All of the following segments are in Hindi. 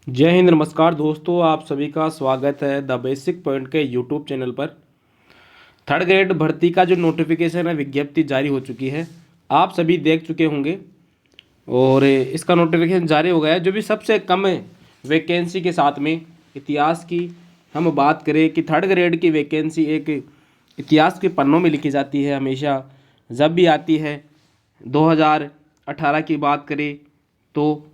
जय हिंद, नमस्कार दोस्तों। आप सभी का स्वागत है द बेसिक पॉइंट के यूट्यूब चैनल पर। थर्ड ग्रेड भर्ती का जो नोटिफिकेशन है, विज्ञप्ति जारी हो चुकी है। आप सभी देख चुके होंगे और इसका नोटिफिकेशन जारी हो गया है। जो भी सबसे कम वैकेंसी के साथ में इतिहास की हम बात करें कि थर्ड ग्रेड की वैकेंसी एक इतिहास के पन्नों में लिखी जाती है हमेशा। जब भी आती है 2018 की बात करें तो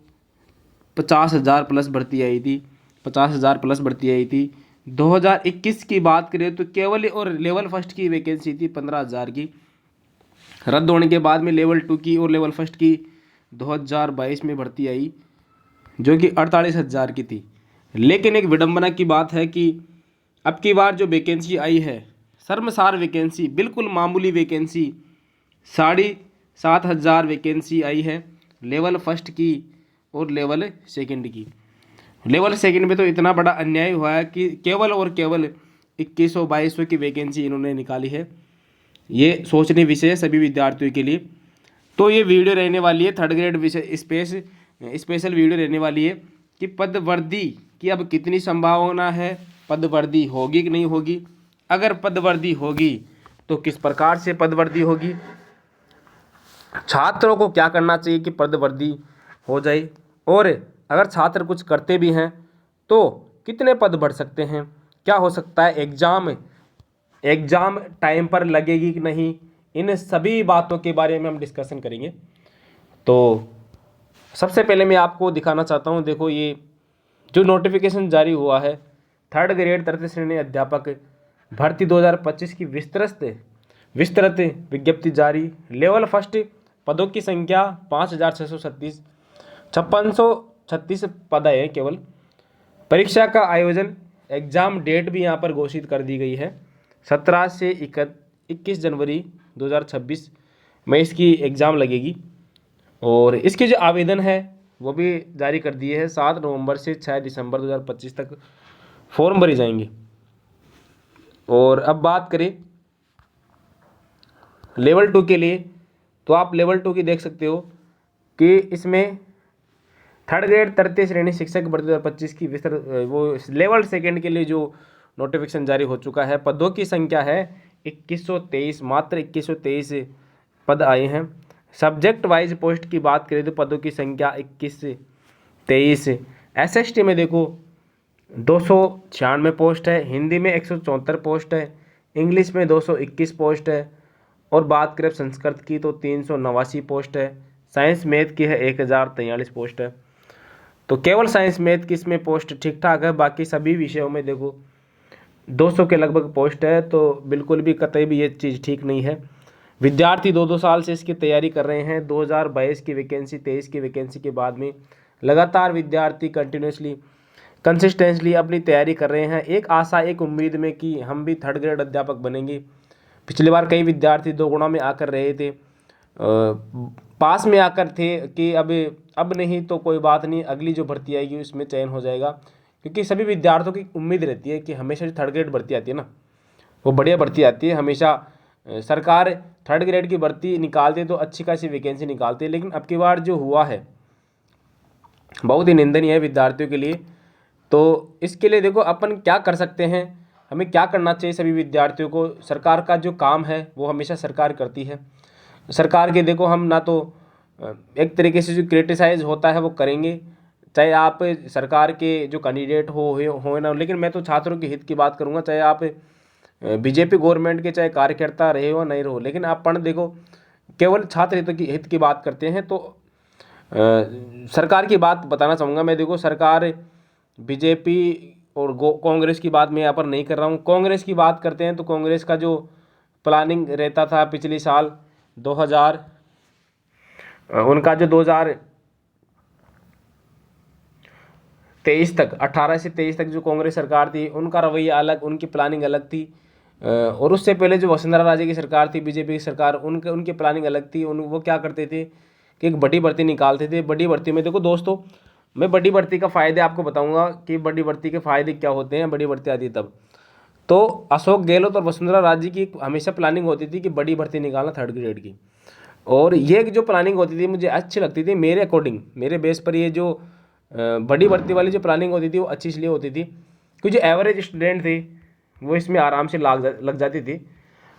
50,000 प्लस भर्ती आई थी। 50,000 प्लस भर्ती आई थी। 2021 की बात करें तो केवल और लेवल फर्स्ट की वैकेंसी थी 15,000 की। रद्द होने के बाद में लेवल टू की और लेवल फर्स्ट की 2022 में भर्ती आई, जो कि 48,000 की थी। लेकिन एक विडंबना की बात है कि अब की बार जो वैकेंसी आई है, शर्मसार वैकेंसी, बिल्कुल मामूली वैकेंसी, 7,500 वैकेंसी आई है लेवल फर्स्ट की और लेवल सेकंड की। लेवल सेकंड में तो इतना बड़ा अन्याय हुआ है कि केवल और केवल 2100-2200 की वैकेंसी इन्होंने निकाली है। ये सोचने विषय है सभी विद्यार्थियों के लिए। तो ये वीडियो रहने वाली है थर्ड ग्रेड विषय स्पेशल वीडियो रहने वाली है कि पदवर्दी की अब कितनी संभावना है, पदवर्दी होगी कि नहीं होगी, अगर पदवर्दी होगी तो किस प्रकार से पदवर्दी होगी, छात्रों को क्या करना चाहिए कि पदवर्दी हो जाए, और अगर छात्र कुछ करते भी हैं तो कितने पद बढ़ सकते हैं, क्या हो सकता है, एग्ज़ाम टाइम पर लगेगी कि नहीं, इन सभी बातों के बारे में हम डिस्कशन करेंगे। तो सबसे पहले मैं आपको दिखाना चाहता हूँ, देखो ये जो नोटिफिकेशन जारी हुआ है, थर्ड ग्रेड तृतीय श्रेणी अध्यापक भर्ती 2025 की विस्तृत विज्ञप्ति जारी। लेवल फर्स्ट पदों की संख्या 5,636, 5636 पद है केवल। परीक्षा का आयोजन, एग्ज़ाम डेट भी यहाँ पर घोषित कर दी गई है, 17 से 21 जनवरी 2026 में इसकी एग्ज़ाम लगेगी। और इसके जो आवेदन है वो भी जारी कर दिए हैं, 7 नवंबर से 6 दिसंबर 2025 तक फॉर्म भरे जाएंगे। और अब बात करें लेवल 2 के लिए, तो आप लेवल 2 की देख सकते हो कि इसमें थर्ड ग्रेड तृतीय श्रेणी शिक्षक भर्ती 2025 की विस्तृत वो लेवल सेकेंड के लिए जो नोटिफिकेशन जारी हो चुका है, पदों की संख्या है 2123, मात्र 2123 पद आए हैं। सब्जेक्ट वाइज पोस्ट की बात करें तो पदों की संख्या 2123। एसएसटी में देखो 296 पोस्ट है, हिंदी में 174 पोस्ट है, इंग्लिश में 221 पोस्ट है, और बात करें संस्कृत की तो 389 पोस्ट है। साइंस मैथ की है 1043 पोस्ट है। तो केवल साइंस मैथ की इसमें पोस्ट ठीक ठाक है, बाकी सभी विषयों में देखो 200 के लगभग पोस्ट है। तो बिल्कुल भी कतई भी ये चीज़ ठीक नहीं है। विद्यार्थी 2-2 साल से इसकी तैयारी कर रहे हैं। 2022 की वैकेंसी, 23 की वैकेंसी के बाद में लगातार विद्यार्थी कंसिस्टेंटली अपनी तैयारी कर रहे हैं, एक आशा एक उम्मीद में कि हम भी थर्ड ग्रेड अध्यापक बनेंगे। पिछली बार कई विद्यार्थी 2 गुणा में आकर रहे थे, पास में आकर थे कि अब नहीं तो कोई बात नहीं, अगली जो भर्ती आएगी उसमें चयन हो जाएगा। क्योंकि सभी विद्यार्थियों की उम्मीद रहती है कि हमेशा जो थर्ड ग्रेड भर्ती आती है ना, वो बढ़िया भर्ती आती है हमेशा। सरकार थर्ड ग्रेड की भर्ती निकालती है तो अच्छी खासी वैकेंसी निकालती है, लेकिन अब की बार जो हुआ है बहुत ही निंदनीय है विद्यार्थियों के लिए। तो इसके लिए देखो अपन क्या कर सकते हैं, हमें क्या करना चाहिए सभी विद्यार्थियों को। सरकार का जो काम है वो हमेशा सरकार करती है। सरकार के देखो हम ना तो एक तरीके से जो क्रिटिसाइज होता है वो करेंगे, चाहे आप सरकार के जो कैंडिडेट हो ना, लेकिन मैं तो छात्रों के हित की बात करूँगा, चाहे आप बीजेपी गवर्नमेंट के चाहे कार्यकर्ता रहे हो नहीं रहो, लेकिन आप देखो केवल छात्र हित की बात करते हैं। तो सरकार की बात बताना चाहूँगा मैं, देखो सरकार बीजेपी और कांग्रेस की बात मैं यहाँ पर नहीं कर रहा हूँ। कांग्रेस की बात करते हैं तो कांग्रेस का जो प्लानिंग रहता था पिछले साल 2000 उनका जो 2023 तक, 18 से 23 तक जो कांग्रेस सरकार थी, उनका रवैया अलग, उनकी प्लानिंग अलग थी। और उससे पहले जो वसुंधरा राजे की सरकार थी, बीजेपी की सरकार, उनकी प्लानिंग अलग थी। वो क्या करते थे कि एक बड़ी भर्ती निकालते थे। बड़ी भर्ती में देखो दोस्तों, मैं बड़ी भर्ती का फ़ायदे आपको बताऊंगा कि बड़ी भर्ती के फ़ायदे क्या होते हैं, बड़ी भर्ती आती है तब। तो अशोक गहलोत और वसुंधरा राजे की हमेशा प्लानिंग होती थी कि बड़ी भर्ती निकालना थर्ड ग्रेड की, और ये जो प्लानिंग होती थी मुझे अच्छी लगती थी। मेरे अकॉर्डिंग, मेरे बेस पर ये जो बड़ी भर्ती वाली जो प्लानिंग होती थी वो अच्छी इसलिए होती थी कि जो एवरेज स्टूडेंट थे वो इसमें आराम से लग जाती थी।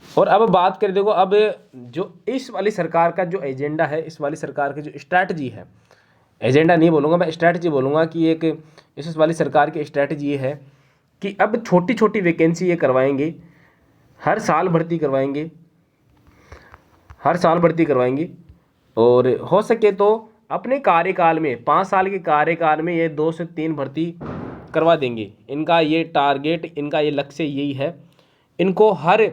और अब बात करें, देखो अब जो इस वाली सरकार का जो एजेंडा है, इस वाली सरकार की जो स्ट्रैटेजी है, एजेंडा नहीं बोलूँगा मैं, स्ट्रैटेजी बोलूँगा कि एक इस वाली सरकार की स्ट्रैटेजी ये है कि अब छोटी छोटी वैकेंसी ये करवाएंगे, हर साल भर्ती करवाएंगे, हर साल भर्ती करवाएंगे। और हो सके तो अपने कार्यकाल में 5 साल के कार्यकाल में ये 2 से 3 भर्ती करवा देंगे। इनका ये टारगेट, इनका ये लक्ष्य यही है। इनको हर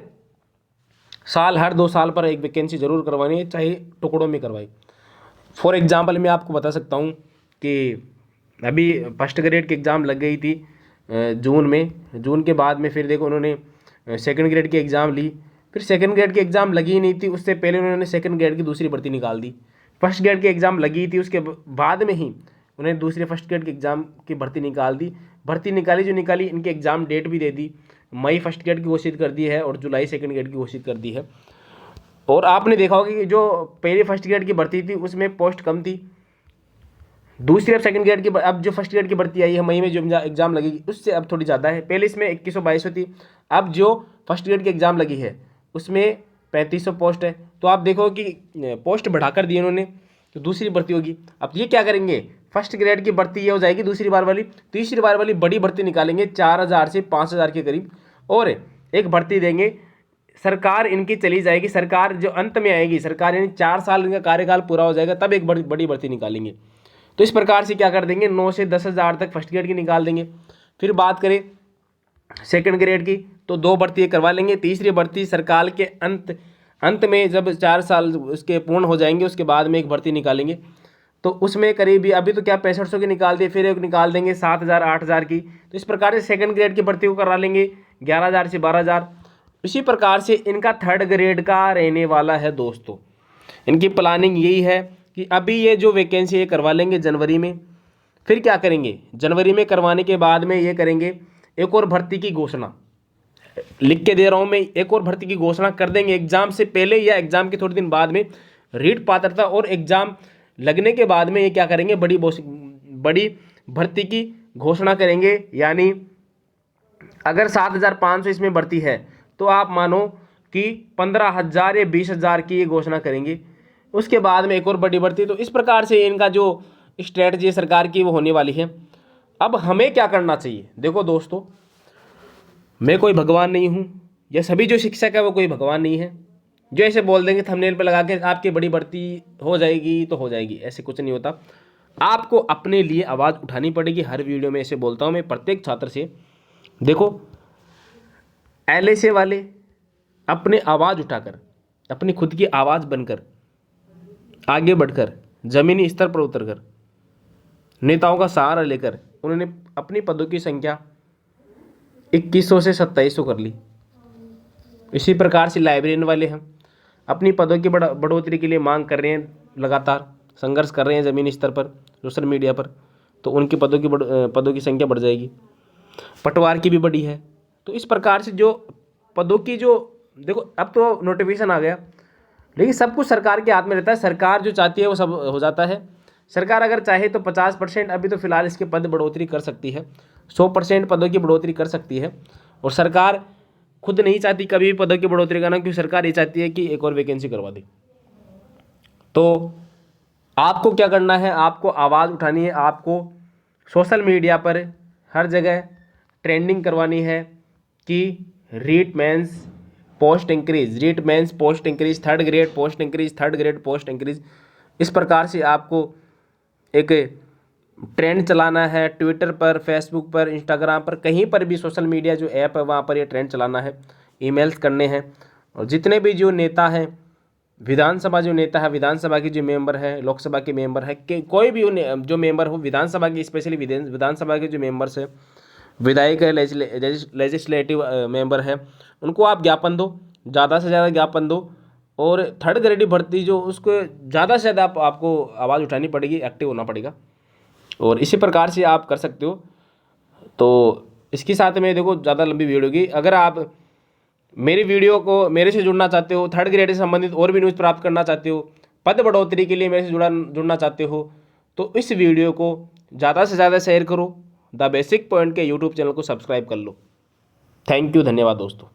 साल, हर 2 साल पर एक वैकेंसी ज़रूर करवानी है, चाहे टुकड़ों में करवाई। फॉर एग्जांपल मैं आपको बता सकता हूँ कि अभी फर्स्ट ग्रेड की एग्ज़ाम लग गई थी जून में। जून के बाद में फिर देखो उन्होंने सेकंड ग्रेड की एग्ज़ाम ली, फिर सेकंड ग्रेड की एग्ज़ाम लगी ही नहीं थी, उससे पहले उन्होंने सेकंड ग्रेड की दूसरी भर्ती निकाल दी। फर्स्ट ग्रेड की एग्ज़ाम लगी थी, उसके बाद में ही उन्होंने दूसरे फर्स्ट ग्रेड की एग्ज़ाम की भर्ती निकाल दी। भर्ती निकाली जो निकाली, इनकी एग्ज़ाम डेट भी दे दी, मई फर्स्ट ग्रेड की घोषित कर दी है और जुलाई सेकंड ग्रेड की घोषित कर दी है। और आपने देखा होगा कि जो पहले फर्स्ट ग्रेड की भर्ती थी उसमें पोस्ट कम थी, दूसरी अब सेकंड ग्रेड की, अब जो फर्स्ट ग्रेड की भर्ती आई है मई में जो एग्ज़ाम लगेगी उससे अब थोड़ी ज़्यादा है। पहले इसमें 2100-2200 थी, अब जो फर्स्ट ग्रेड की एग्ज़ाम लगी है उसमें 3500 पोस्ट है। तो आप देखो कि पोस्ट बढ़ाकर दिए उन्होंने, तो दूसरी भर्ती होगी। अब ये क्या करेंगे, फर्स्ट ग्रेड की भर्ती ये हो जाएगी दूसरी बार वाली, तीसरी बार वाली बड़ी भर्ती निकालेंगे 4000 से 5000 के करीब, और एक भर्ती देंगे। सरकार इनकी चली जाएगी, सरकार जो अंत में आएगी, सरकार यानी 4 साल इनका कार्यकाल पूरा हो जाएगा तब एक बड़ी भर्ती निकालेंगे। तो इस प्रकार से क्या कर देंगे, 9 से 10,000 तक फर्स्ट ग्रेड की निकाल देंगे। फिर बात करें सेकंड ग्रेड की तो 2 भर्ती करवा लेंगे। तीसरी भर्ती सरकार के अंत में जब 4 साल उसके पूर्ण हो जाएंगे उसके बाद में एक भर्ती निकालेंगे। तो उसमें करीब अभी तो क्या 6500 की निकाल दिए, फिर एक निकाल देंगे 7000 8000 की। तो इस प्रकार से सेकंड ग्रेड की भर्ती को करा लेंगे 11000 से 12000। इसी प्रकार से इनका थर्ड ग्रेड का रहने वाला है दोस्तों। इनकी प्लानिंग यही है कि अभी ये जो वैकेंसी ये करवा लेंगे जनवरी में, फिर क्या करेंगे, जनवरी में करवाने के बाद में ये करेंगे एक और भर्ती की घोषणा, लिख के दे रहा हूँ मैं, एक और भर्ती की घोषणा कर देंगे एग्जाम से पहले या एग्जाम के थोड़े दिन बाद में। रीट पात्रता और एग्जाम लगने के बाद में ये क्या करेंगे, बड़ी भर्ती की घोषणा करेंगे। यानी अगर 7500 इसमें भर्ती है तो आप मानो कि 15000 या 20000 की ये घोषणा करेंगे। उसके बाद में एक और बड़ी भर्ती। तो इस प्रकार से इनका जो स्ट्रेटजी सरकार की वो होने वाली है। अब हमें क्या करना चाहिए, देखो दोस्तों, मैं कोई भगवान नहीं हूँ, या सभी जो शिक्षक है वो कोई भगवान नहीं है जो ऐसे बोल देंगे थंबनेल पे लगा के आपकी बड़ी भर्ती हो जाएगी तो हो जाएगी, ऐसे कुछ नहीं होता। आपको अपने लिए आवाज़ उठानी पड़ेगी। हर वीडियो में ऐसे बोलता हूँ मैं प्रत्येक छात्र से, देखो LSA वाले अपने आवाज़ उठाकर, अपनी खुद की आवाज़ बनकर आगे बढ़कर ज़मीनी स्तर पर उतरकर नेताओं का सहारा लेकर उन्होंने अपनी पदों की संख्या 2100 से 2700 कर ली। इसी प्रकार से लाइब्रेरियन वाले हम अपनी पदों की बढ़ोतरी के लिए मांग कर रहे हैं, लगातार संघर्ष कर रहे हैं ज़मीनी स्तर पर, सोशल मीडिया पर, तो उनकी पदों की संख्या बढ़ जाएगी। पटवार की भी बढ़ी है। तो इस प्रकार से जो पदों की जो, देखो अब तो नोटिफिकेशन आ गया, लेकिन सब कुछ सरकार के हाथ में रहता है। सरकार जो चाहती है वो सब हो जाता है। सरकार अगर चाहे तो 50% अभी तो फिलहाल इसके पद बढ़ोतरी कर सकती है, 100% पदों की बढ़ोतरी कर सकती है। और सरकार खुद नहीं चाहती कभी भी पदों की बढ़ोतरी करना, क्योंकि सरकार ये चाहती है कि एक और वैकेंसी करवा दे। तो आपको क्या करना है, आपको आवाज़ उठानी है, आपको सोशल मीडिया पर हर जगह ट्रेंडिंग करवानी है कि REET mains post increase, REET mains post increase, third grade post increase, third grade post increase. इस प्रकार से आपको एक ट्रेंड चलाना है, ट्विटर पर, फेसबुक पर, इंस्टाग्राम पर, कहीं पर भी सोशल मीडिया जो ऐप है वहाँ पर ये ट्रेंड चलाना है, ईमेल्स करने हैं। और जितने भी जो नेता हैं, विधानसभा जो नेता है, विधानसभा की जो मेंबर है, लोकसभा के मेंबर है, कोई भी जो मेंबर हो विधानसभा की, स्पेशली विधानसभा के जो मेंबर्स है, विधायक है, लेजिस्लेटिव मेंबर है, उनको आप ज्ञापन दो, ज़्यादा से ज़्यादा ज्ञापन दो। और थर्ड ग्रेड भर्ती जो, उसको ज़्यादा से ज़्यादा आपको आवाज़ उठानी पड़ेगी, एक्टिव होना पड़ेगा। और इसी प्रकार से आप कर सकते हो। तो इसके साथ में देखो ज़्यादा लंबी वीडियो होगी। अगर आप मेरी वीडियो को, मेरे से जुड़ना चाहते हो, थर्ड ग्रेड से संबंधित और भी न्यूज़ प्राप्त करना चाहते हो, पद बढ़ोतरी के लिए मेरे से जुड़ना चाहते हो, तो इस वीडियो को ज़्यादा से ज़्यादा शेयर करो। द बेसिक पॉइंट के यूट्यूब चैनल को सब्सक्राइब कर लो। थैंक यू, धन्यवाद दोस्तों।